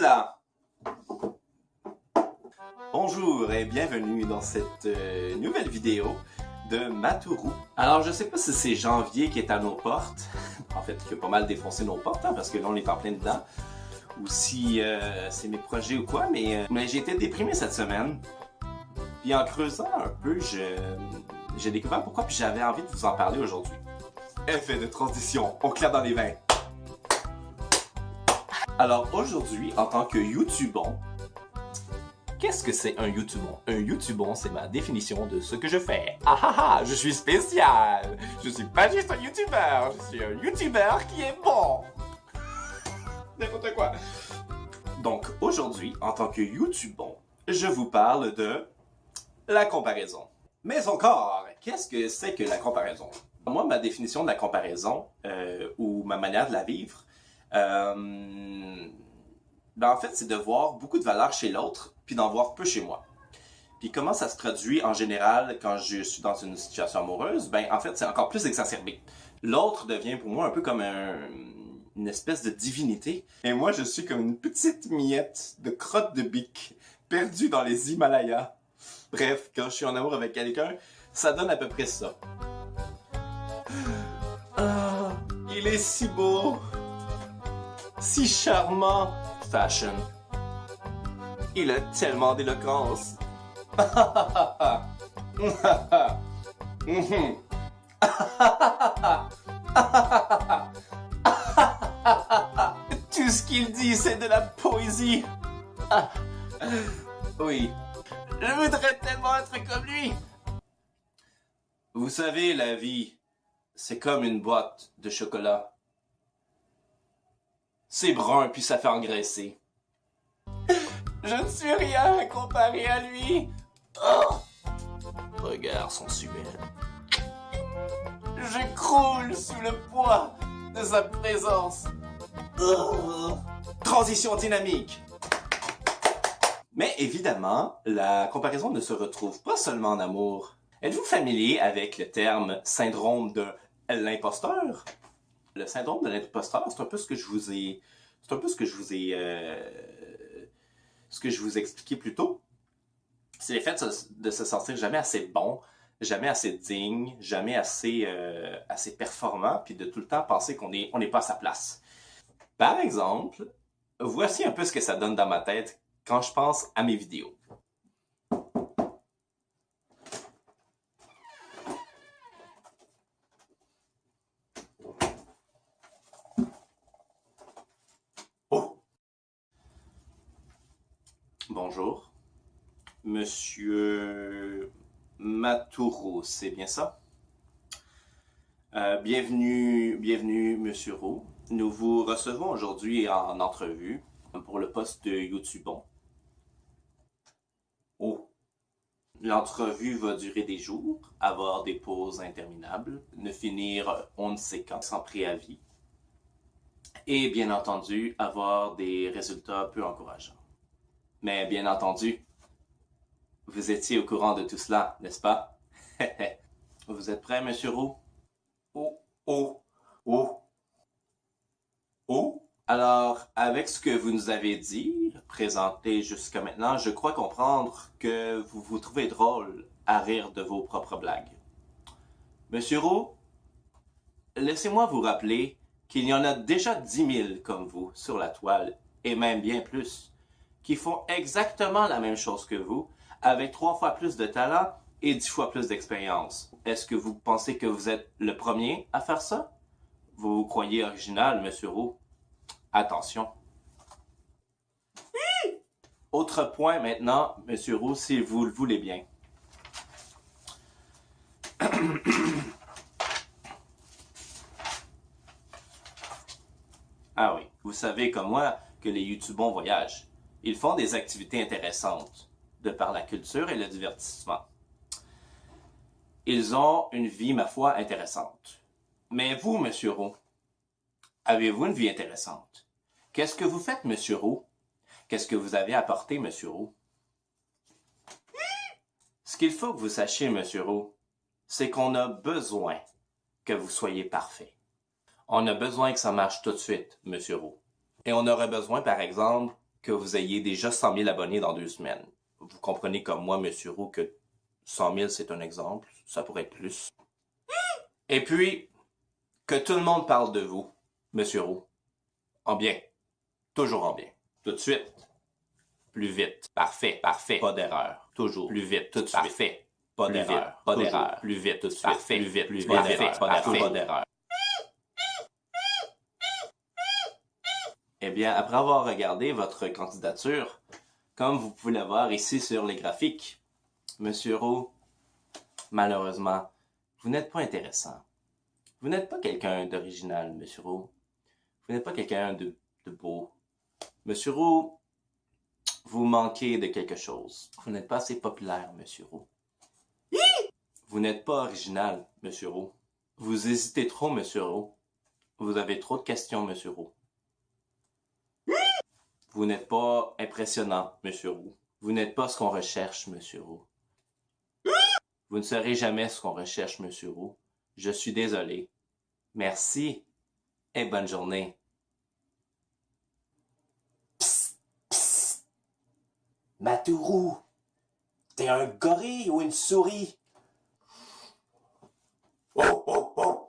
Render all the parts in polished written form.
là! Bonjour et bienvenue dans cette nouvelle vidéo de Matourou. Alors je sais pas si c'est janvier qui est à nos portes, en fait qui a pas mal défoncé nos portes, parce que là on est en plein dedans, ou si c'est mes projets ou quoi, mais j'ai été déprimé cette semaine. Puis en creusant un peu, j'ai découvert pourquoi, puis j'avais envie de vous en parler aujourd'hui. Effet de transition, on clappe dans les vins. Alors aujourd'hui, en tant que YouTubon, qu'est-ce que c'est un YouTubon? Un YouTubon, c'est ma définition de ce que je fais. Ah ah ah, je suis spécial! Je suis pas juste un YouTuber, je suis un YouTuber qui est bon! N'importe quoi. Donc aujourd'hui, en tant que YouTubon, je vous parle de la comparaison. Mais encore, qu'est-ce que c'est que la comparaison? Moi, ma définition de la comparaison, ou ma manière de la vivre, en fait, c'est de voir beaucoup de valeur chez l'autre, puis d'en voir peu chez moi. Puis comment ça se traduit en général quand je suis dans une situation amoureuse? En fait, c'est encore plus exacerbé. L'autre devient pour moi un peu comme une espèce de divinité. Et moi, je suis comme une petite miette de crotte de bique, perdue dans les Himalayas. Bref, quand je suis en amour avec quelqu'un, ça donne à peu près ça. Ah, il est si beau! Si charmant! Fashion. Il a tellement d'éloquence. Tout ce qu'il dit, c'est de la poésie. Oui. Je voudrais tellement être comme lui. Vous savez, la vie, c'est comme une boîte de chocolat. C'est brun, puis ça fait engraisser. Je ne suis rien comparé à lui. Oh! Regards sensuels. Je croule sous le poids de sa présence. Oh! Transition dynamique. Mais évidemment, la comparaison ne se retrouve pas seulement en amour. Êtes-vous familier avec le terme syndrome de l'imposteur? Le syndrome de l'imposteur, c'est un peu ce que je vous ai... ce que je vous ai expliqué plus tôt. C'est le fait de se sentir jamais assez bon, jamais assez digne, jamais assez performant, puis de tout le temps penser qu'on n'est pas à sa place. Par exemple, voici un peu ce que ça donne dans ma tête quand je pense à mes vidéos. Bonjour, Monsieur Matourou, c'est bien ça? Bienvenue, Monsieur Roux. Nous vous recevons aujourd'hui en entrevue pour le poste de YouTubon. Oh! L'entrevue va durer des jours, avoir des pauses interminables, ne finir on ne sait quand sans préavis, et bien entendu avoir des résultats peu encourageants. Mais bien entendu, vous étiez au courant de tout cela, n'est-ce pas? Vous êtes prêt, Monsieur Roux? Oh! Alors, avec ce que vous nous avez dit, présenté jusqu'à maintenant, je crois comprendre que vous vous trouvez drôle à rire de vos propres blagues. Monsieur Roux, laissez-moi vous rappeler qu'il y en a déjà 10 000 comme vous sur la toile, et même bien plus, qui font exactement la même chose que vous, avec 3 fois plus de talent et 10 fois plus d'expérience. Est-ce que vous pensez que vous êtes le premier à faire ça? Vous vous croyez original, Monsieur Roux? Attention. Autre point maintenant, Monsieur Roux, si vous le voulez bien. Ah oui, vous savez comme moi que les YouTubons voyagent. Ils font des activités intéressantes, de par la culture et le divertissement. Ils ont une vie, ma foi, intéressante. Mais vous, Monsieur Roux, avez-vous une vie intéressante? Qu'est-ce que vous faites, Monsieur Roux? Qu'est-ce que vous avez apporté, Monsieur Roux? Ce qu'il faut que vous sachiez, Monsieur Roux, c'est qu'on a besoin que vous soyez parfait. On a besoin que ça marche tout de suite, Monsieur Roux. Et on aurait besoin, par exemple, que vous ayez déjà 100 000 abonnés dans 2 semaines. Vous comprenez comme moi, Monsieur Roux, que 100 000, c'est un exemple. Ça pourrait être plus. Et puis, que tout le monde parle de vous, Monsieur Roux. En bien. Toujours en bien. Tout de suite. Plus vite. Parfait, parfait. Pas d'erreur. Toujours. Plus vite. Tout de suite. Parfait. Pas d'erreur. Pas d'erreur. Plus vite. Tout de suite. Parfait. Plus vite. Plus vite. Pas d'erreur. Eh bien, après avoir regardé votre candidature, comme vous pouvez le voir ici sur les graphiques, Monsieur Roux, malheureusement, vous n'êtes pas intéressant. Vous n'êtes pas quelqu'un d'original, Monsieur Roux. Vous n'êtes pas quelqu'un de beau. Monsieur Roux, vous manquez de quelque chose. Vous n'êtes pas assez populaire, Monsieur Roux. Vous n'êtes pas original, Monsieur Roux. Vous hésitez trop, Monsieur Roux. Vous avez trop de questions, Monsieur Roux. Vous n'êtes pas impressionnant, Monsieur Roux. Vous n'êtes pas ce qu'on recherche, Monsieur Roux. Vous ne serez jamais ce qu'on recherche, Monsieur Roux. Je suis désolé. Merci et bonne journée. Psst, psst. Matourou, t'es un gorille ou une souris? Oh, oh, oh.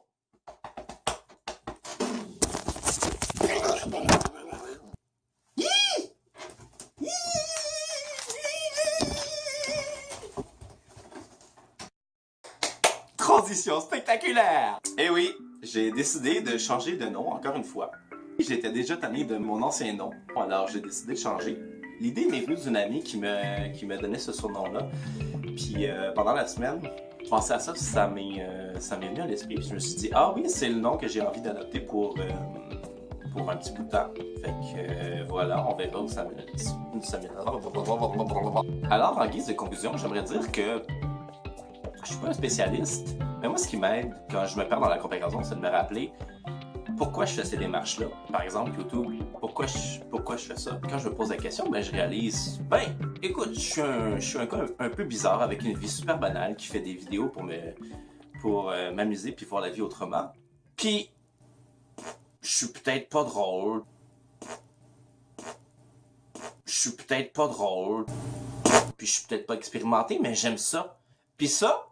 Transition spectaculaire! Eh oui, j'ai décidé de changer de nom encore une fois. J'étais déjà tanné de mon ancien nom, alors j'ai décidé de changer. L'idée m'est venue d'une amie qui me donnait ce surnom-là. Puis pendant la semaine, je pensais à ça, ça m'est venu à l'esprit. Puis je me suis dit, ah oui, c'est le nom que j'ai envie d'adopter pour un petit bout de temps. Fait que voilà, on verra où ça mènera. Alors, en guise de conclusion, j'aimerais dire que je suis pas un spécialiste, mais moi, ce qui m'aide quand je me perds dans la comparaison, c'est de me rappeler pourquoi je fais ces démarches-là. Par exemple, YouTube, pourquoi je fais ça? Quand je me pose la question, ben, je réalise, écoute, je suis un gars un peu bizarre avec une vie super banale qui fait des vidéos pour m'amuser puis voir la vie autrement. Puis, je suis peut-être pas drôle. Je suis peut-être pas drôle. Puis, je suis peut-être pas expérimenté, mais j'aime ça. Puis ça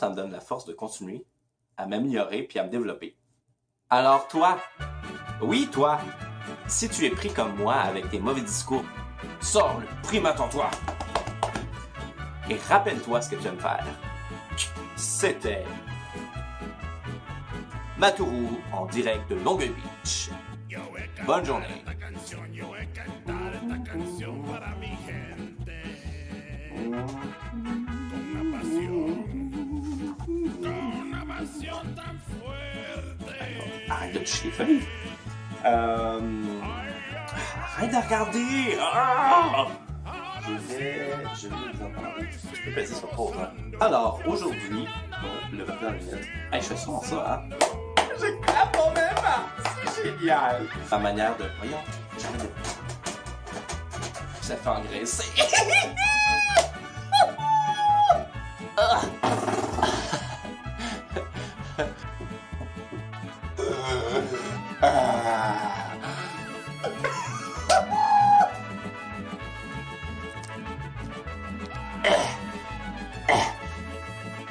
me donne la force de continuer à m'améliorer puis à me développer. Alors toi, oui toi, si tu es pris comme moi avec tes mauvais discours, sors le primate en toi. Et rappelle-toi ce que tu aimes faire. C'était Matourou en direct de Longueuil Beach. Bonne journée. Arrête de toucher les feuilles. Arrête de regarder. Je vais vous en parler. Je peux passer sur pause. Hein? Alors, aujourd'hui, le 21 minutes. Hey, je fais souvent ça, hein? Je clappe moi-même! C'est génial! Ma manière de... Voyons, j'arrête de... Ça fait engraisser.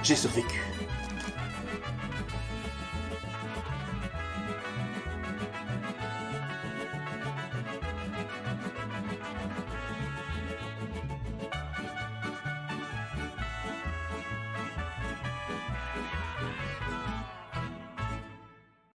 J'ai survécu.